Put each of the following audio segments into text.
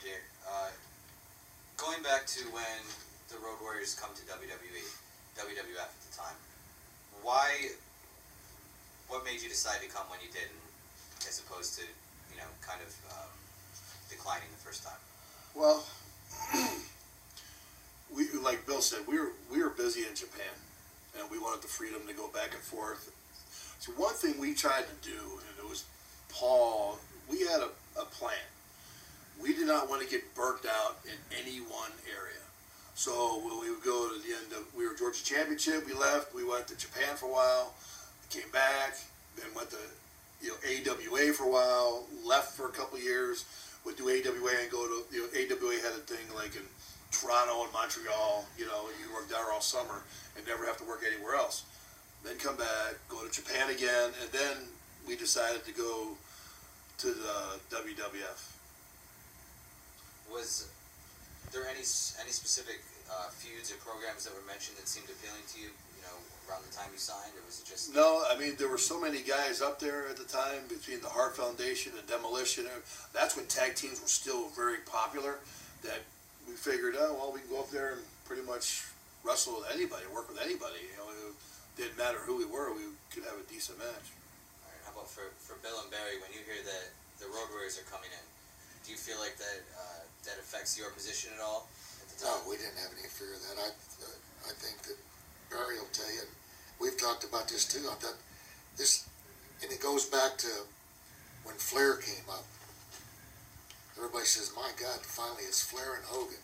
here. Going back to when the Road Warriors come to WWF at the time, what made you decide to come when you did, as opposed to, kind of declining the first time? Well, like Bill said, we were busy in Japan, and we wanted the freedom to go back and forth. So one thing we tried to do, and it was Paul, we had a plan. We did not want to get burnt out in any one area. So when we would go to the end of, we were Georgia Championship, we left, we went to Japan for a while, came back, then went to AWA for a while, left for a couple of years, would do AWA and go to, AWA had a thing like in Toronto and Montreal, you work there all summer and never have to work anywhere else. Then come back, go to Japan again, and then we decided to go to the WWF. Was there any specific feuds or programs that were mentioned that seemed appealing to you, around the time you signed, or was it just... No, I mean, there were so many guys up there at the time between the Hart Foundation and Demolition. That's when tag teams were still very popular, that we figured, we can go up there and pretty much wrestle with anybody, work with anybody. It didn't matter who we were, we could have a decent match. All right, how about for Bill and Barry, when you hear that the Road Warriors are coming in, do you feel like that affects your position at all at the time? No, we didn't have any fear of that. I think that Barry will tell you, and we've talked about this too, and it goes back to when Flair came up. Everybody says, my God, finally it's Flair and Hogan.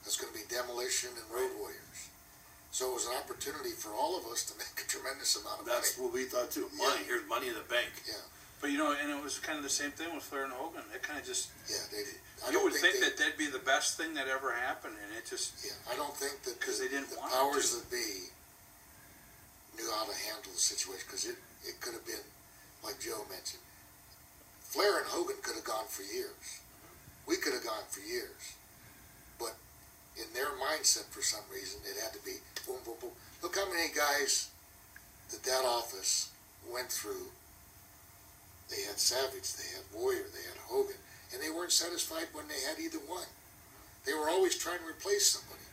That's going to be Demolition and Road Warriors. So it was an opportunity for all of us to make a tremendous amount of money. That's what we thought too. Money, here's money in the bank. Yeah. But and it was kind of the same thing with Flair and Hogan. It kind of just... Yeah, you would think that that'd be the best thing that ever happened, and it just... Yeah, I don't think that because they didn't want powers that be knew how to handle the situation, because it could have been, like Joe mentioned, Flair and Hogan could have gone for years. We could have gone for years. But in their mindset, for some reason, it had to be boom, boom, boom. Look how many guys that office went through. They had Savage, they had Warrior, they had Hogan, and they weren't satisfied when they had either one. They were always trying to replace somebody.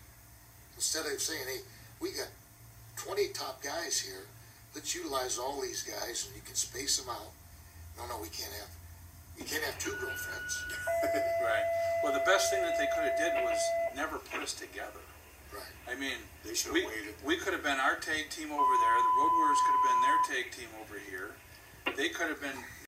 Instead of saying, hey, we got 20 top guys here, let's utilize all these guys and you can space them out. No, we can't have two girlfriends. Right. Well, the best thing that they could have did was never put us together. Right. I mean, They should have waited. we could have been our tag team over there, the Road Warriors could have been their tag team over here. They could have been